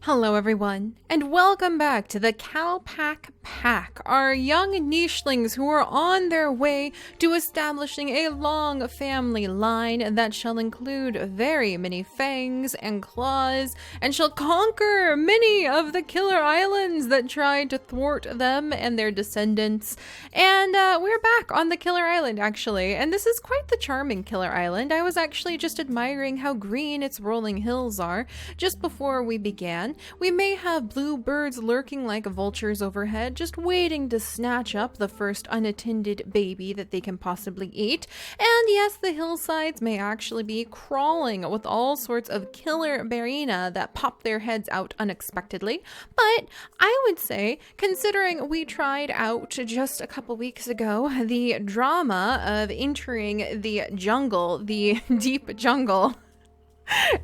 Hello everyone, and welcome back to the Cowpack Pack, our young nichelings who are on their way to establishing a long family line that shall include very many fangs and claws, and shall conquer many of the killer islands that tried to thwart them and their descendants. And we're back on the killer island, actually, and this is quite the charming killer island. I was actually just admiring how green its rolling hills are just before we began. We may have blue birds lurking like vultures overhead, just waiting to snatch up the first unattended baby that they can possibly eat. And yes, the hillsides may actually be crawling with all sorts of killer barina that pop their heads out unexpectedly. But I would say, considering we tried out just a couple weeks ago the drama of entering the jungle, the deep jungle,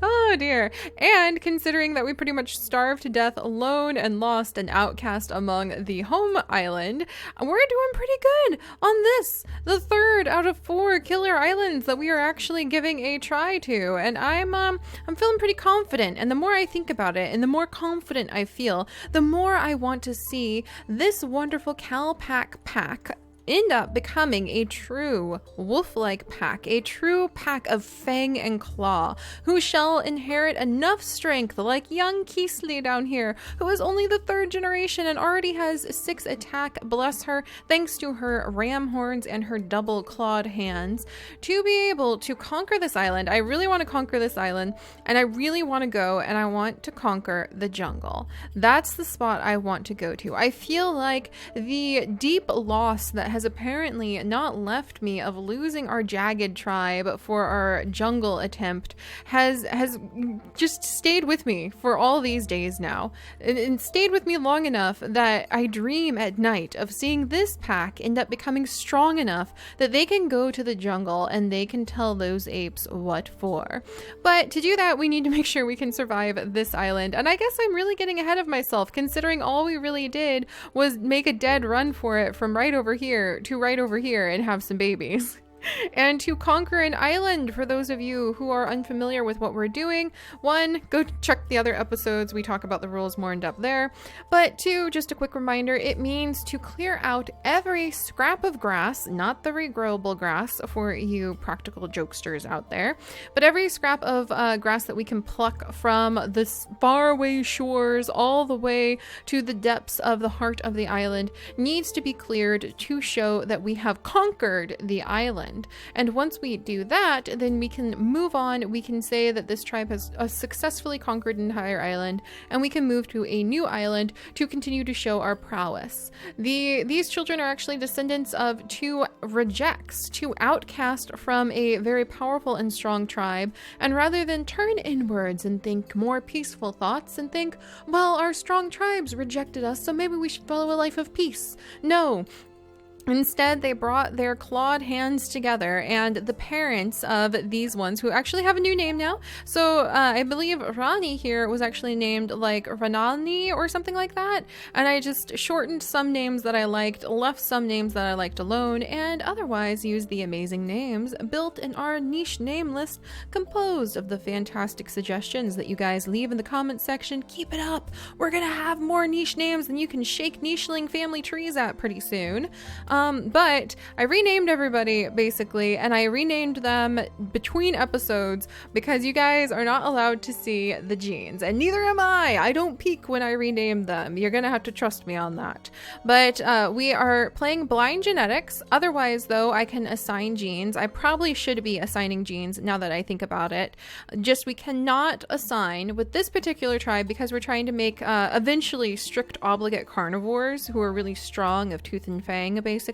oh dear. And considering that we pretty much starved to death alone and lost and outcast among the home island, we're doing pretty good on this, the third out of 4 killer islands that we are actually giving a try to. And I'm feeling pretty confident. And the more I think about it and the more confident I feel, the more I want to see this wonderful Cowpack pack end up becoming a true wolf-like pack, a true pack of fang and claw, who shall inherit enough strength, like young Keasley down here, who is only the 3rd generation and already has 6 attack, bless her, thanks to her ram horns and her double clawed hands, to be able to conquer this island. I really want to conquer this island, and I really want to go and I want to conquer the jungle. That's the spot I want to go to. I feel like the deep loss that has apparently not left me of losing our jagged tribe for our jungle attempt has just stayed with me for all these days now, and stayed with me long enough that I dream at night of seeing this pack end up becoming strong enough that they can go to the jungle and they can tell those apes what for. But to do that, we need to make sure we can survive this island, and I guess I'm really getting ahead of myself, considering all we really did was make a dead run for it from right over here to right over here and have some babies. And to conquer an island, for those of you who are unfamiliar with what we're doing, 1, go check the other episodes. We talk about the rules more in depth there. But 2, just a quick reminder, it means to clear out every scrap of grass, not the regrowable grass for you practical jokesters out there, but every scrap of grass that we can pluck from the faraway shores all the way to the depths of the heart of the island needs to be cleared to show that we have conquered the island. And once we do that, then we can move on. We can say that this tribe has successfully conquered an entire island, and we can move to a new island to continue to show our prowess. These children are actually descendants of 2 rejects, 2 outcasts from a very powerful and strong tribe. And rather than turn inwards and think more peaceful thoughts and think, well, our strong tribes rejected us, so maybe we should follow a life of peace. No. Instead, they brought their clawed hands together, and the parents of these ones, who actually have a new name now. So I believe Rani here was actually named like Ranani or something like that. And I just shortened some names that I liked, left some names that I liked alone, and otherwise used the amazing names built in our niche name list, composed of the fantastic suggestions that you guys leave in the comment section. Keep it up. We're gonna have more niche names than you can shake nicheling family trees at pretty soon. But I renamed everybody basically, and I renamed them between episodes because you guys are not allowed to see the genes, and neither am I. I don't peek when I rename them. You're gonna have to trust me on that. But we are playing blind genetics. Otherwise, though, I can assign genes. I probably should be assigning genes now that I think about it. Just we cannot assign with this particular tribe because we're trying to make eventually strict obligate carnivores who are really strong of tooth and fang, basically,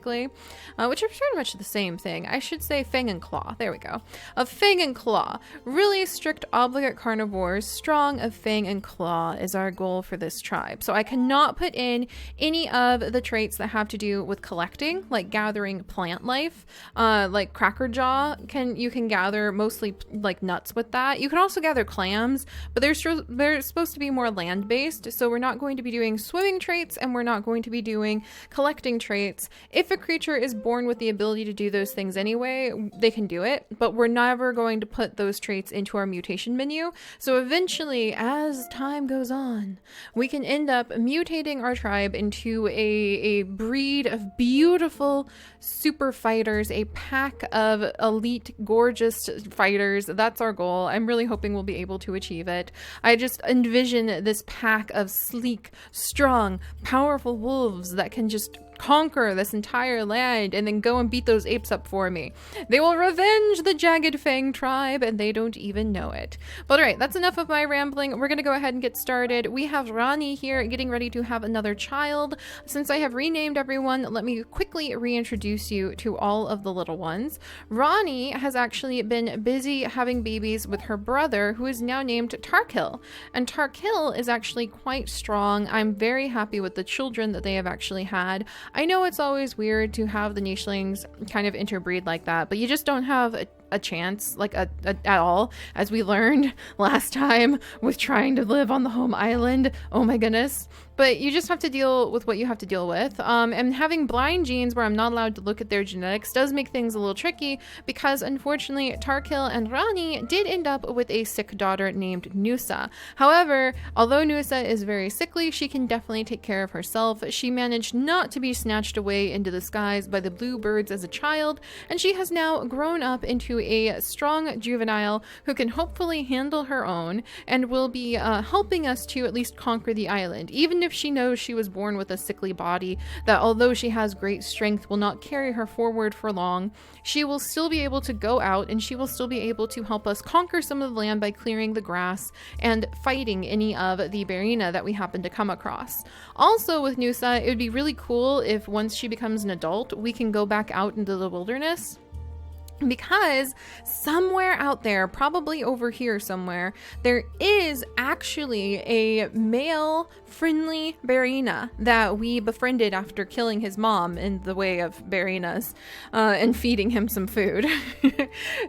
which are pretty much the same thing. I should say fang and claw. There we go. Of fang and claw. Really strict obligate carnivores, strong of fang and claw is our goal for this tribe. So I cannot put in any of the traits that have to do with collecting, like gathering plant life, like crackerjaw. You can gather mostly like nuts with that. You can also gather clams, but they're supposed to be more land-based, so we're not going to be doing swimming traits, and we're not going to be doing collecting traits if a creature is born with the ability to do those things anyway, they can do it, but we're never going to put those traits into our mutation menu. So eventually, as time goes on, we can end up mutating our tribe into a breed of beautiful super fighters, a pack of elite, gorgeous fighters. That's our goal. I'm really hoping we'll be able to achieve it. I just envision this pack of sleek, strong, powerful wolves that can just conquer this entire land and then go and beat those apes up for me. They will revenge the Jagged Fang tribe and they don't even know it. But all right, that's enough of my rambling. We're going to go ahead and get started. We have Rani here getting ready to have another child. Since I have renamed everyone, let me quickly reintroduce you to all of the little ones. Rani has actually been busy having babies with her brother, who is now named Tarkil. And Tarkil is actually quite strong. I'm very happy with the children that they have actually had. I know it's always weird to have the nichelings kind of interbreed like that, but you just don't have a chance, like at all, as we learned last time with trying to live on the home island. Oh my goodness. But you just have to deal with what you have to deal with. And having blind genes where I'm not allowed to look at their genetics does make things a little tricky, because unfortunately Tarkil and Rani did end up with a sick daughter named Nusa. However, although Nusa is very sickly, she can definitely take care of herself. She managed not to be snatched away into the skies by the bluebirds as a child, and she has now grown up into a strong juvenile who can hopefully handle her own and will be helping us to at least conquer the island, even if she knows she was born with a sickly body that, although she has great strength, will not carry her forward for long. She will still be able to go out and she will still be able to help us conquer some of the land by clearing the grass and fighting any of the Barina that we happen to come across. Also with Nusa, it would be really cool if once she becomes an adult, we can go back out into the wilderness, because somewhere out there, probably over here somewhere, there is actually a male friendly Barina that we befriended after killing his mom in the way of Barinas and feeding him some food.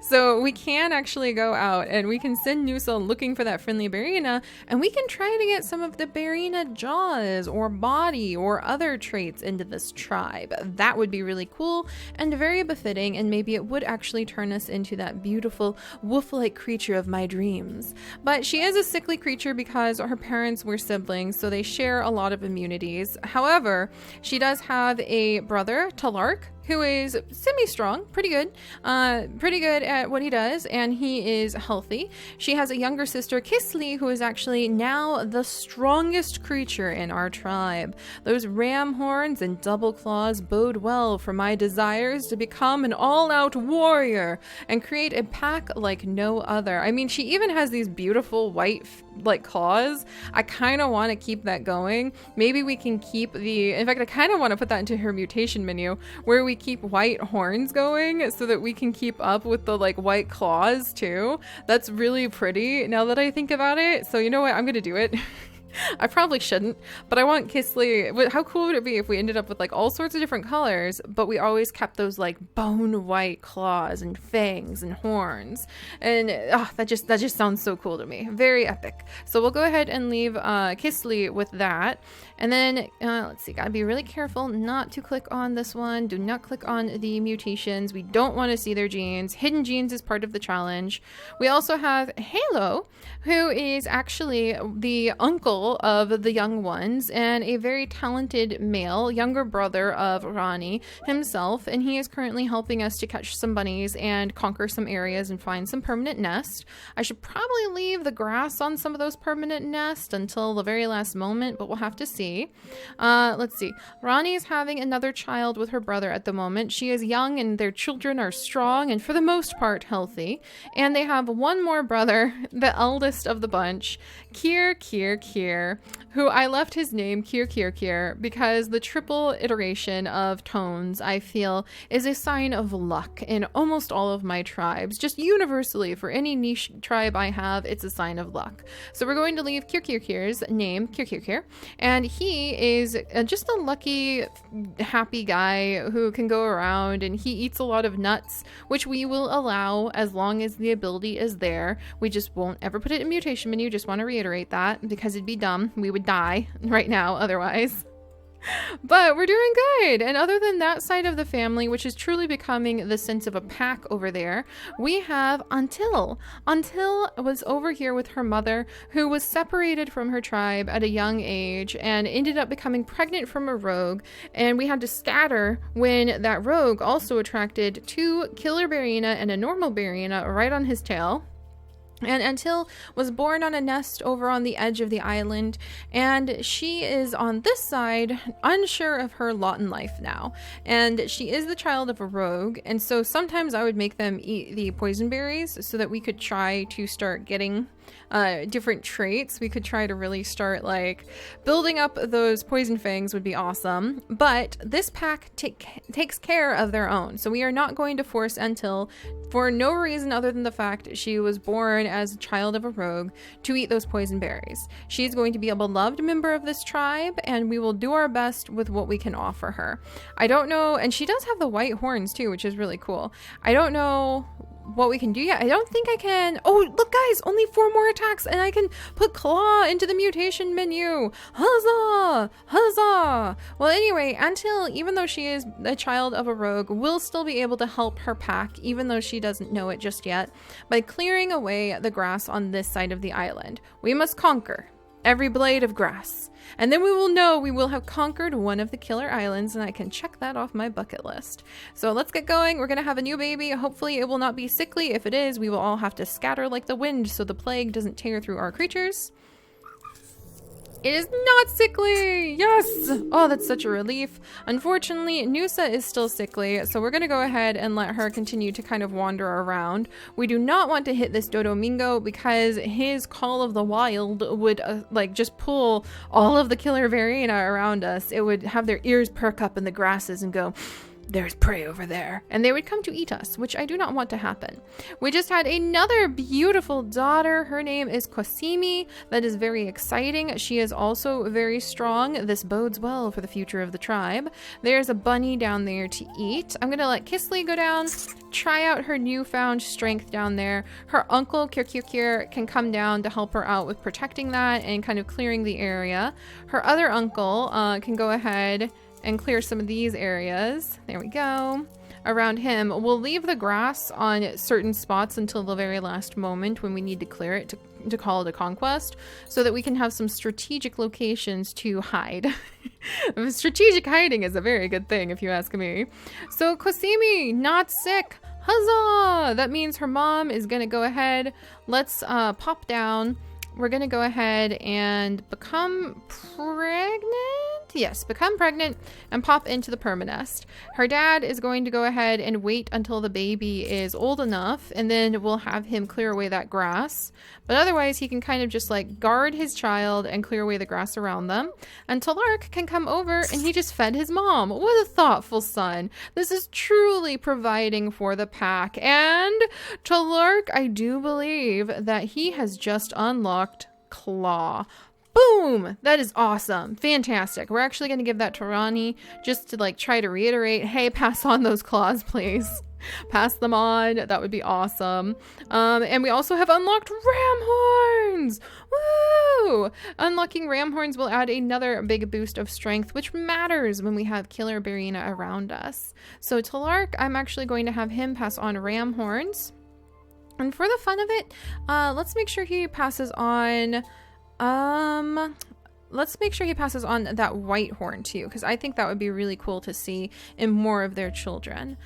So we can actually go out and we can send Nusa looking for that friendly Barina, and we can try to get some of the Barina jaws or body or other traits into this tribe. That would be really cool and very befitting, and maybe it would actually turn us into that beautiful wolf-like creature of my dreams. But she is a sickly creature because her parents were siblings, so they share a lot of immunities. However, she does have a brother, Talark, who is semi-strong, pretty good at what he does, and he is healthy. She has a younger sister, Kisli, who is actually now the strongest creature in our tribe. Those ram horns and double claws bode well for my desires to become an all-out warrior and create a pack like no other. I mean, she even has these beautiful white claws. I kind of want to keep that going. Maybe we can keep in fact, I kind of want to put that into her mutation menu, where we keep white horns going so that we can keep up with the white claws too. That's really pretty now that I think about it. So you know what? I'm gonna do it. I probably shouldn't, but I want Kisli. How cool would it be if we ended up with all sorts of different colors, but we always kept those bone white claws and fangs and horns, and that just sounds so cool to me. Very epic. So we'll go ahead and leave Kisli with that, and then let's see. Gotta be really careful not to click on this one. Do not click on the mutations. We don't want to see their genes. Hidden genes is part of the challenge. We also have Halo, who is actually the uncle of the young ones and a very talented male, younger brother of Rani himself, and he is currently helping us to catch some bunnies and conquer some areas and find some permanent nests. I should probably leave the grass on some of those permanent nests until the very last moment, but we'll have to see. Let's see. Rani is having another child with her brother at the moment. She is young and their children are strong and for the most part healthy. And they have one more brother, the eldest of the bunch, Kier, who I left his name Kier because the triple iteration of tones, I feel, is a sign of luck in almost all of my tribes. Just universally, for any niche tribe I have, it's a sign of luck. So we're going to leave Kier's name, Kier, and he is just a lucky, happy guy who can go around, and he eats a lot of nuts, which we will allow as long as the ability is there. We just won't ever put it in mutation menu. Just want to reiterate that because it'd be dumb. We would die right now otherwise. But we're doing good. And other than that side of the family, which is truly becoming the sense of a pack over there, we have Until. Until was over here with her mother, who was separated from her tribe at a young age and ended up becoming pregnant from a rogue. And we had to scatter when that rogue also attracted 2 killer Barina and a normal Barina right on his tail. And Until was born on a nest over on the edge of the island, and she is on this side, unsure of her lot in life now. And she is the child of a rogue, and so sometimes I would make them eat the poison berries so that we could try to start getting different traits. We could try to really start like building up those poison fangs would be awesome. But this pack takes care of their own. So we are not going to force Until, for no reason other than the fact she was born as a child of a rogue, to eat those poison berries. She's going to be a beloved member of this tribe, and we will do our best with what we can offer her. I don't know, and she does have the white horns too, which is really cool. I don't know what we can do yet. I don't think I can. Oh, look guys, only 4 more attacks and I can put Claw into the mutation menu. Huzzah! Huzzah! Well, anyway, Until, even though she is a child of a rogue, will still be able to help her pack, even though she doesn't know it just yet, by clearing away the grass on this side of the island. We must conquer every blade of grass. And then we will know we will have conquered one of the killer islands, and I can check that off my bucket list. So let's get going. We're going to have a new baby. Hopefully it will not be sickly. If it is, we will all have to scatter like the wind so the plague doesn't tear through our creatures. It is not sickly! Yes! Oh, that's such a relief. Unfortunately, Noosa is still sickly, so we're gonna go ahead and let her continue to kind of wander around. We do not want to hit this Dodomingo because his Call of the Wild would like just pull all of the killer Varina around us. It would have their ears perk up in the grasses and go, "There's prey over there," and they would come to eat us, which I do not want to happen. We just had another beautiful daughter. Her name is Kosimi. That is very exciting. She is also very strong. This bodes well for the future of the tribe. There's a bunny down there to eat. I'm gonna let Kisley go down, try out her newfound strength down there. Her uncle Kirkir can come down to help her out with protecting that and kind of clearing the area. Her other uncle can go ahead and clear some of these areas. There we go. Around him, we'll leave the grass on certain spots until the very last moment when we need to clear it to call it a conquest, so that we can have some strategic locations to hide. Strategic hiding is a very good thing if you ask me. So Kosimi, not sick. Huzzah! That means her mom is gonna go ahead. Let's pop down. We're gonna go ahead and become pregnant? Yes, become pregnant and pop into the permanest. Her dad is going to go ahead and wait until the baby is old enough, and then we'll have him clear away that grass. But otherwise, he can kind of just like guard his child and clear away the grass around them until Lark can come over and he just fed his mom. What a thoughtful son. This is truly providing for the pack. And to Lark, I do believe that he has just unlocked Claw. Boom! That is awesome. Fantastic. We're actually going to give that to Ronnie just to like try to reiterate, hey, pass on those claws, please. Pass them on. That would be awesome. And we also have unlocked ram horns. Woo! Unlocking ram horns will add another big boost of strength, which matters when we have killer Barina around us. So to Lark, I'm actually going to have him pass on ram horns. And for the fun of it, let's make sure he passes on... let's make sure he passes on that white horn too, because I think that would be really cool to see in more of their children.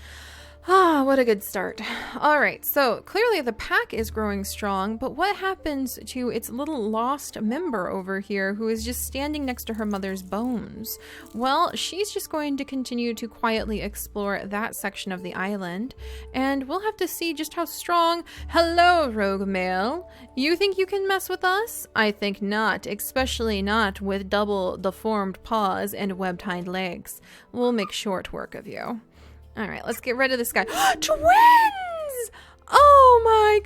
Ah, what a good start. All right, so clearly the pack is growing strong, but what happens to its little lost member over here who is just standing next to her mother's bones? Well, she's just going to continue to quietly explore that section of the island, and we'll have to see just how strong... Hello, rogue male. You think you can mess with us? I think not, especially not with double deformed paws and webbed hind legs. We'll make short work of you. All right, let's get rid of this guy. Twins! Oh my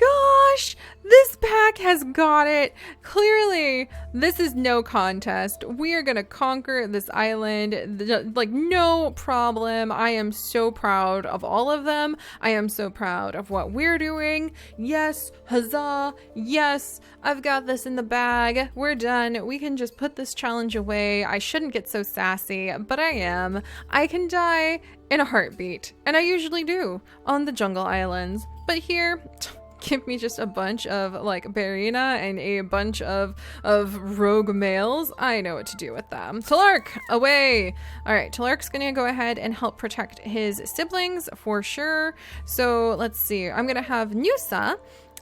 gosh! This pack has got it. Clearly, this is no contest. We are gonna conquer this island, like no problem. I am so proud of all of them. I am so proud of what we're doing. Yes, huzzah. Yes, I've got this in the bag. We're done. We can just put this challenge away. I shouldn't get so sassy, but I am. I can die in a heartbeat, and I usually do on the jungle islands. But here, give me just a bunch of like Barina and a bunch of rogue males. I know what to do with them. Talark, away! All right, Talark's gonna go ahead and help protect his siblings for sure. So let's see. I'm gonna have Nusa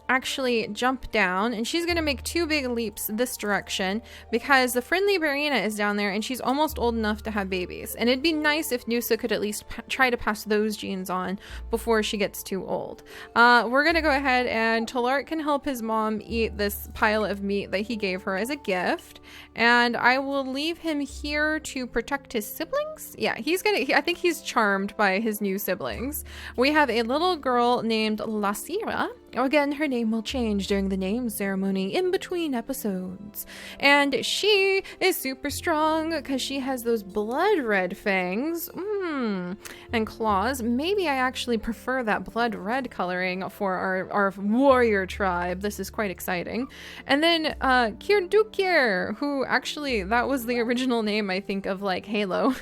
actually jump down, and she's gonna make 2 big leaps this direction because the friendly Barina is down there and she's almost old enough to have babies, and it'd be nice if Nusa could at least try to pass those genes on before she gets too old. We're gonna go ahead, and Talark can help his mom eat this pile of meat that he gave her as a gift, and I will leave him here to protect his siblings. Yeah, I think he's charmed by his new siblings. We have a little girl named Lasira. Again, her name will change during the name ceremony in between episodes. And she is super strong because she has those blood red fangs. And claws. Maybe I actually prefer that blood red coloring for our warrior tribe. This is quite exciting. And then Kirdukir, who actually, that was the original name, I think, of like Halo.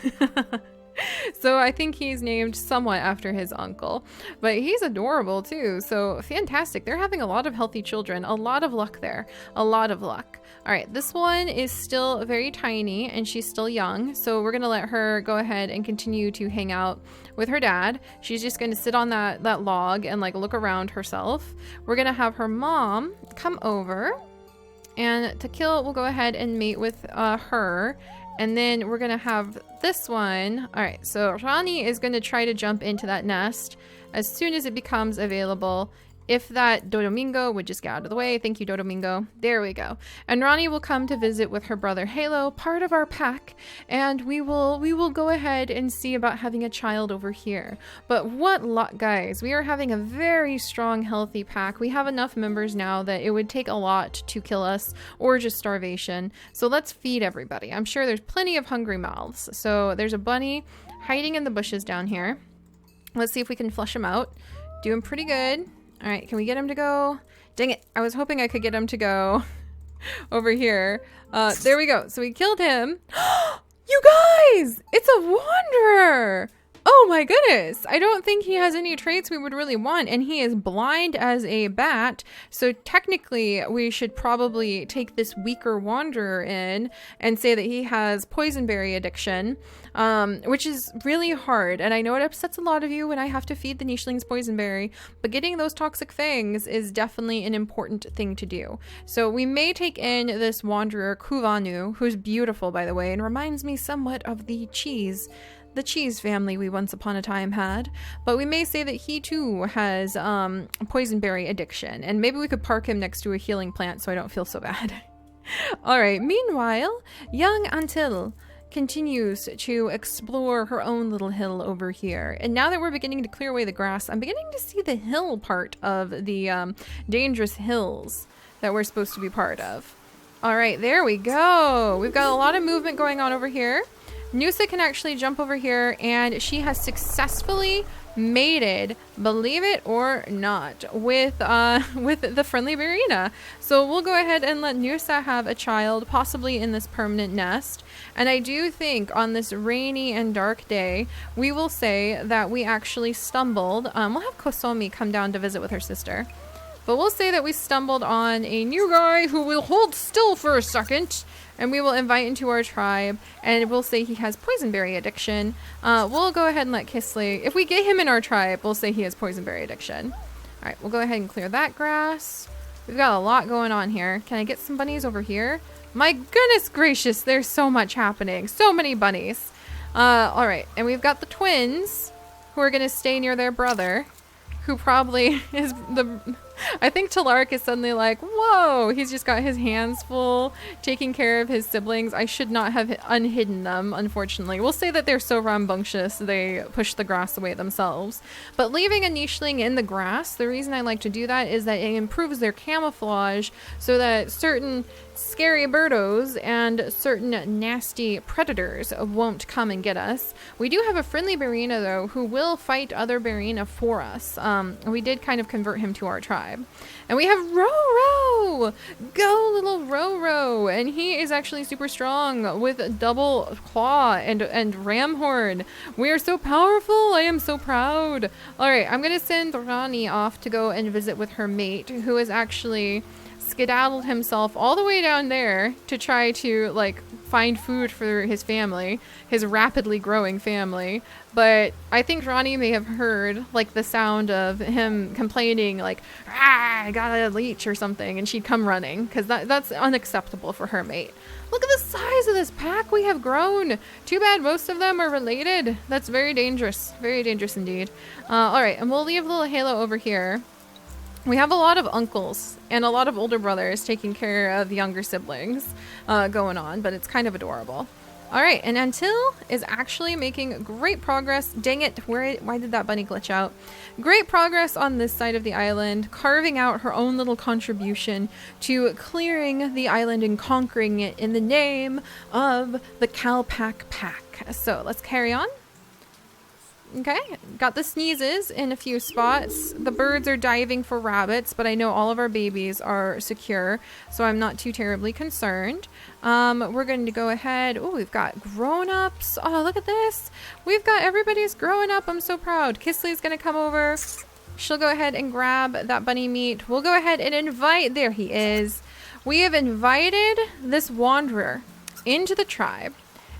So I think he's named somewhat after his uncle, but he's adorable too. So fantastic. They're having a lot of healthy children. A lot of luck there. A lot of luck. All right. This one is still very tiny and she's still young. So we're going to let her go ahead and continue to hang out with her dad. She's just going to sit on that log and like look around herself. We're going to have her mom come over, and Takil will go ahead and mate with her. And then we're going to have this one. All right, so Rani is going to try to jump into that nest as soon as it becomes available. If that Dodomingo would just get out of the way. Thank you, Dodomingo. There we go. And Rani will come to visit with her brother Halo, part of our pack, and we will go ahead and see about having a child over here. But what luck, guys. We are having a very strong, healthy pack. We have enough members now that it would take a lot to kill us or just starvation. So let's feed everybody. I'm sure there's plenty of hungry mouths. So there's a bunny hiding in the bushes down here. Let's see if we can flush him out. Doing pretty good. All right, can we get him to go? Dang it, I was hoping I could get him to go over here. There we go. So we killed him. You guys, it's a wanderer. Oh my goodness. I don't think he has any traits we would really want, and he is blind as a bat. So technically we should probably take this weaker wanderer in and say that he has poisonberry addiction, which is really hard. And I know it upsets a lot of you when I have to feed the nichelings poisonberry, but getting those toxic fangs is definitely an important thing to do. So we may take in this wanderer Kuvanu, who's beautiful, by the way, and reminds me somewhat of the cheese family we once upon a time had, but we may say that he too has poisonberry addiction, and maybe we could park him next to a healing plant so I don't feel so bad. All right, meanwhile, young Antil continues to explore her own little hill over here, and now that we're beginning to clear away the grass, I'm beginning to see the hill part of the dangerous hills that we're supposed to be part of. All right, there we go. We've got a lot of movement going on over here. Nusa can actually jump over here, and she has successfully mated, believe it or not, with the friendly Barina. So we'll go ahead and let Nusa have a child, possibly in this permanent nest. And I do think on this rainy and dark day, we will say that we actually stumbled. We'll have Kosomi come down to visit with her sister. But we'll say that we stumbled on a new guy who will hold still for a second, and we will invite into our tribe, and we'll say he has poisonberry addiction. We'll go ahead and let Kisley, if we get him in our tribe, we'll say he has poisonberry addiction. All right, we'll go ahead and clear that grass. We've got a lot going on here. Can I get some bunnies over here? My goodness gracious, there's so much happening. So many bunnies. All right, and we've got the twins who are gonna stay near their brother, who probably is I think Talark is suddenly like, whoa, he's just got his hands full taking care of his siblings. I should not have unhidden them, unfortunately. We'll say that they're so rambunctious they push the grass away themselves. But leaving a nicheling in the grass, the reason I like to do that is that it improves their camouflage so that certain scary birdos and certain nasty predators won't come and get us. We do have a friendly Barina though who will fight other Barina for us. We did kind of convert him to our tribe. And we have Roro! Go little Roro! And he is actually super strong with double claw and ram horn. We are so powerful! I am so proud! Alright, I'm gonna send Rani off to go and visit with her mate, who is actually skedaddled himself all the way down there to try to like find food for his family, his rapidly growing family. But I think Ronnie may have heard like the sound of him complaining like, ah, I got a leech or something, and she'd come running because that's unacceptable for her mate. Look at the size of this pack we have grown. Too bad most of them are related. That's very dangerous indeed. All right, and we'll leave little Halo over here. We have a lot of uncles and a lot of older brothers taking care of younger siblings going on, but it's kind of adorable. All right, and Antil is actually making great progress. Dang it, why did that bunny glitch out? Great progress on this side of the island, carving out her own little contribution to clearing the island and conquering it in the name of the Calpac Pack. So let's carry on. Okay, got the sneezes in a few spots. The birds are diving for rabbits, but I know all of our babies are secure, so I'm not too terribly concerned. We're going to go ahead. Oh, we've got grown-ups. Oh, look at this. We've got everybody's growing up. I'm so proud. Kisley's going to come over. She'll go ahead and grab that bunny meat. We'll go ahead and invite. There he is. We have invited this wanderer into the tribe.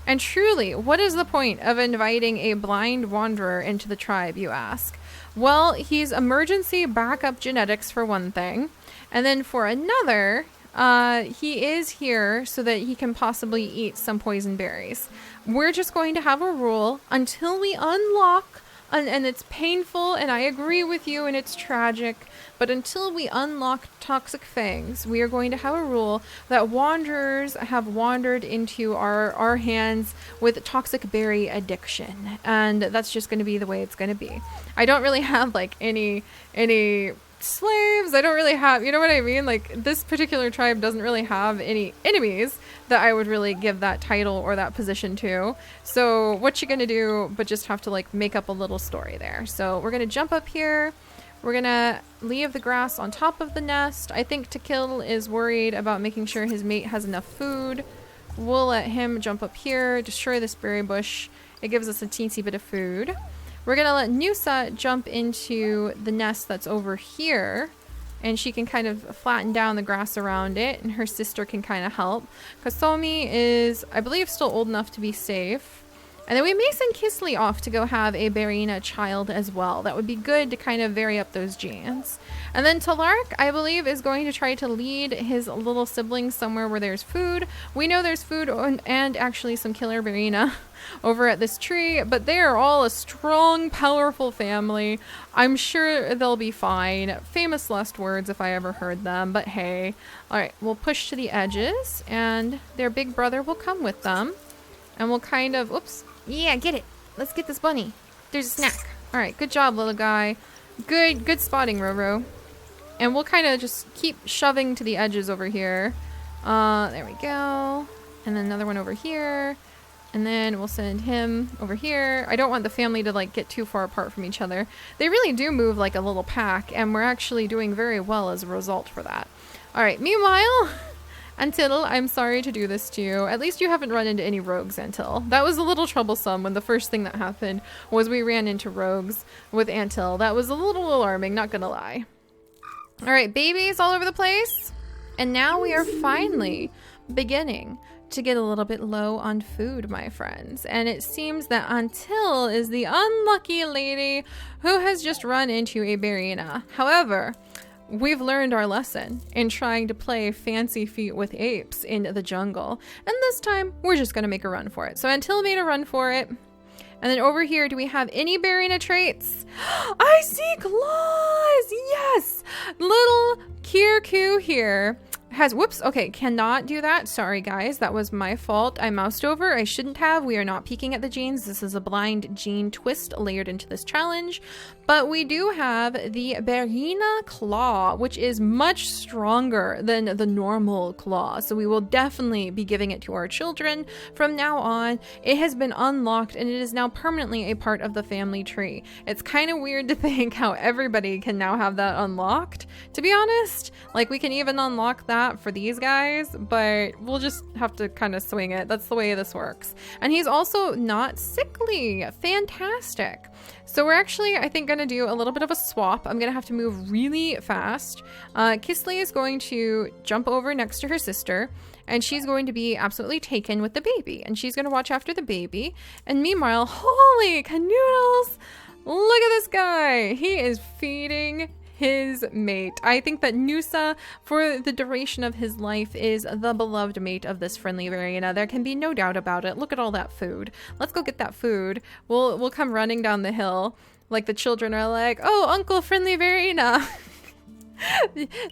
And truly, what is the point of inviting a blind wanderer into the tribe, you ask? Well, he's emergency backup genetics for one thing. And then for another, he is here so that he can possibly eat some poison berries. We're just going to have a rule until we unlock, and it's painful, and I agree with you, and it's tragic, but until we unlock toxic fangs, we are going to have a rule that wanderers have wandered into our hands with toxic berry addiction. And that's just going to be the way it's going to be. I don't really have like any slaves. I don't really have, you know what I mean? Like this particular tribe doesn't really have any enemies that I would really give that title or that position to. So what you going to do, but just have to like make up a little story there. So we're going to jump up here. We're gonna leave the grass on top of the nest. I think Tequil is worried about making sure his mate has enough food. We'll let him jump up here, destroy this berry bush. It gives us a teensy bit of food. We're gonna let Nusa jump into the nest that's over here, and she can kind of flatten down the grass around it, and her sister can kind of help. Kasomi is, I believe, still old enough to be safe. And then we may send Kisley off to go have a Barina child as well. That would be good to kind of vary up those genes. And then Talark, I believe, is going to try to lead his little siblings somewhere where there's food. We know there's food and actually some killer Barina over at this tree, but they are all a strong, powerful family. I'm sure they'll be fine. Famous last words if I ever heard them, but hey. All right, we'll push to the edges, and their big brother will come with them. And we'll kind of, oops. Yeah, get it. Let's get this bunny. There's a snack. All right, good job, little guy. Good spotting, Roro. And we'll kind of just keep shoving to the edges over here. There we go. And then another one over here. And then we'll send him over here. I don't want the family to like get too far apart from each other. They really do move like a little pack, and we're actually doing very well as a result for that. All right, meanwhile, Antil, I'm sorry to do this to you. At least you haven't run into any rogues, Antil. That was a little troublesome when the first thing that happened was we ran into rogues with Antil. That was a little alarming, not gonna lie. All right, babies all over the place. And now we are finally beginning to get a little bit low on food, my friends. And it seems that Antil is the unlucky lady who has just run into a Barina. However, we've learned our lesson in trying to play fancy feet with apes in the jungle. And this time, we're just going to make a run for it. So Antil made a run for it. And then over here, do we have any Barina traits? I see claws! Yes! Little Kirku here has, whoops, okay, cannot do that. Sorry guys, that was my fault. I moused over, I shouldn't have. We are not peeking at the genes. This is a blind gene twist layered into this challenge. But we do have the Barina claw, which is much stronger than the normal claw. So we will definitely be giving it to our children from now on. It has been unlocked and it is now permanently a part of the family tree. It's kind of weird to think how everybody can now have that unlocked, to be honest. Like we can even unlock that for these guys, but we'll just have to kind of swing it. That's the way this works. And he's also not sickly. Fantastic. So we're actually, I think, going to do a little bit of a swap. I'm going to have to move really fast. Kisley is going to jump over next to her sister, and she's going to be absolutely taken with the baby, and she's going to watch after the baby. And meanwhile, holy canoodles, look at this guy. He is feeding his mate. I think that Noosa, for the duration of his life, is the beloved mate of this friendly Varina. There can be no doubt about it. Look at all that food. Let's go get that food. We'll come running down the hill. Like the children are like, oh, Uncle Friendly Varina.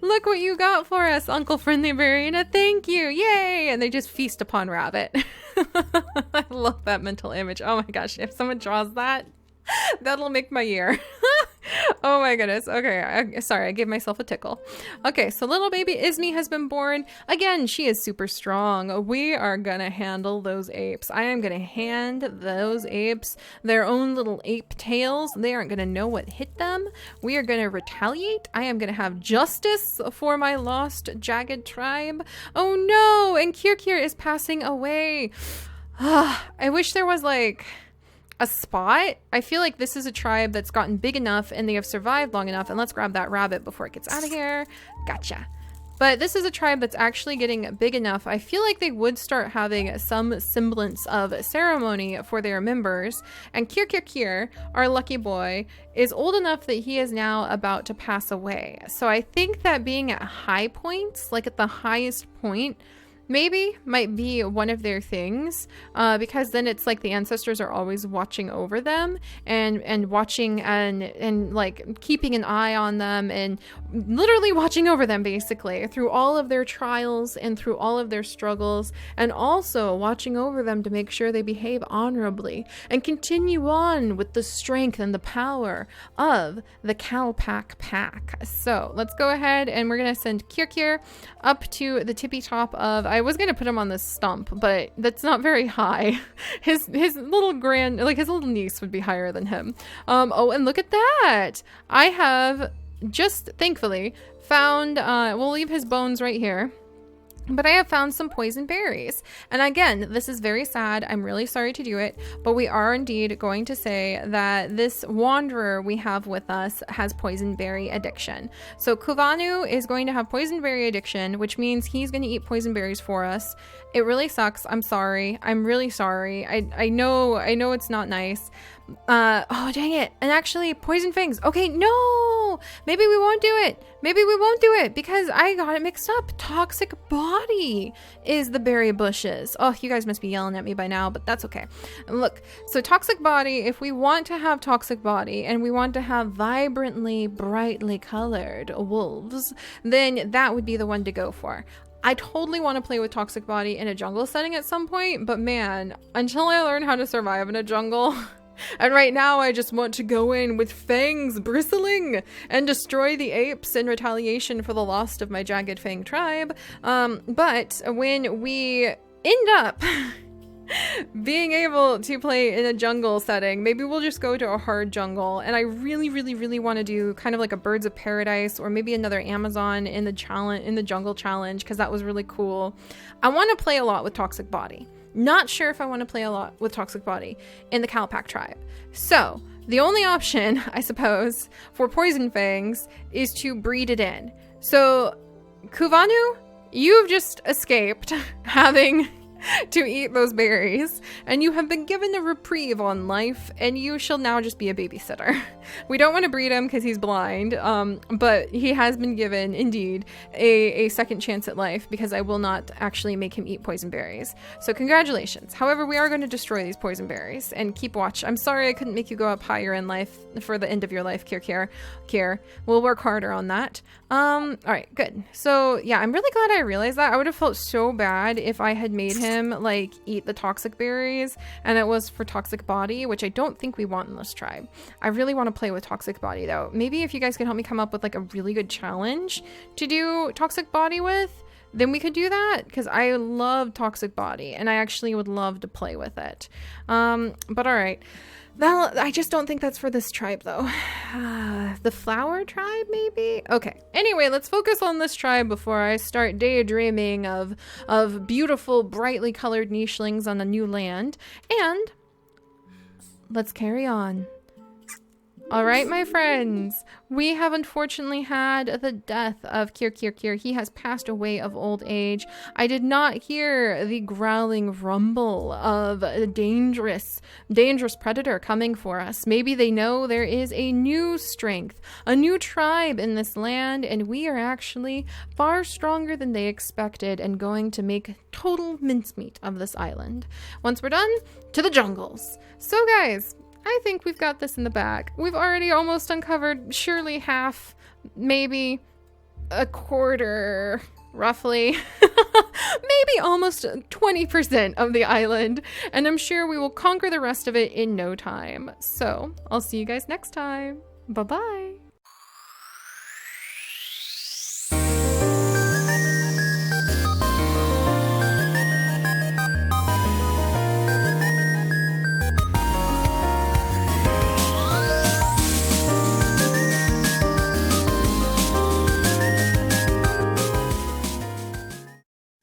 Look what you got for us, Uncle Friendly Varina. Thank you. Yay. And they just feast upon Rabbit. I love that mental image. Oh my gosh. If someone draws that, that'll make my year. Oh my goodness. Okay, sorry, I gave myself a tickle. Okay, so little baby Ismi has been born. Again, she is super strong. We are gonna handle those apes. I am gonna hand those apes their own little ape tails. They aren't gonna know what hit them. We are gonna retaliate. I am gonna have justice for my lost jagged tribe. Oh no, and Kirkir is passing away. I wish there was like a spot. I feel like this is a tribe that's gotten big enough and they have survived long enough. And let's grab that rabbit before it gets out of here. Gotcha. But this is a tribe that's actually getting big enough. I feel like they would start having some semblance of ceremony for their members. And Kirkir, our lucky boy, is old enough that he is now about to pass away. So I think that being at high points, like at the highest point, maybe might be one of their things, because then it's like the ancestors are always watching over them and watching and like keeping an eye on them and literally watching over them basically through all of their trials and through all of their struggles, and also watching over them to make sure they behave honorably and continue on with the strength and the power of the Kalpak pack. So let's go ahead and we're gonna send Kirkir up to the tippy top of, I was gonna put him on this stump, but that's not very high. His little his little niece would be higher than him. Oh, and look at that! I have just thankfully found, we'll leave his bones right here, but I have found some poison berries. And again, this is very sad. I'm really sorry to do it, but we are indeed going to say that this wanderer we have with us has poison berry addiction. So Kuvanu is going to have poison berry addiction, which means he's going to eat poison berries for us. It really sucks. I'm sorry. I'm really sorry. I know it's not nice. Oh dang it. And actually poison fangs. Okay, no, maybe we won't do it. Maybe we won't do it because I got it mixed up. Toxic body is the berry bushes. Oh, you guys must be yelling at me by now, but that's okay. Look, so toxic body, if we want to have toxic body and we want to have vibrantly, brightly colored wolves, then that would be the one to go for. I totally want to play with toxic body in a jungle setting at some point, but man, until I learn how to survive in a jungle, and right now I just want to go in with fangs bristling and destroy the apes in retaliation for the loss of my jagged fang tribe. But when we end up being able to play in a jungle setting, maybe we'll just go to a hard jungle. And I really, really, really want to do kind of like a Birds of Paradise or maybe another Amazon in the jungle challenge, because that was really cool. I want to play a lot with toxic body. Not sure if I want to play a lot with toxic body in the Kalpak tribe. So the only option, I suppose, for poison fangs is to breed it in. So Kuvanu, you've just escaped having to eat those berries, and you have been given a reprieve on life, and you shall now just be a babysitter. We don't want to breed him because he's blind, but he has been given, indeed, a second chance at life, because I will not actually make him eat poison berries. So congratulations. However, we are going to destroy these poison berries, and keep watch. I'm sorry I couldn't make you go up higher in life for the end of your life, Kier. We'll work harder on that. All right, good. So yeah, I'm really glad I realized that. I would have felt so bad if I had made him like eat the toxic berries and it was for toxic body, which I don't think we want in this tribe. I really want to play with toxic body though. Maybe if you guys can help me come up with like a really good challenge to do toxic body with, then we could do that, because I love toxic body and I actually would love to play with it. But all right. Well, I just don't think that's for this tribe, though. The flower tribe, maybe? Okay. Anyway, let's focus on this tribe before I start daydreaming of beautiful, brightly colored nichelings on a new land. And let's carry on. All right, my friends, we have unfortunately had the death of Kier. He has passed away of old age. I did not hear the growling rumble of a dangerous predator coming for us. Maybe they know there is a new strength, a new tribe in this land, and we are actually far stronger than they expected and going to make total mincemeat of this island. Once we're done, to the jungles. So guys, I think we've got this in the bag. We've already almost uncovered surely half, maybe a quarter, roughly, maybe almost 20% of the island. And I'm sure we will conquer the rest of it in no time. So I'll see you guys next time. Bye-bye.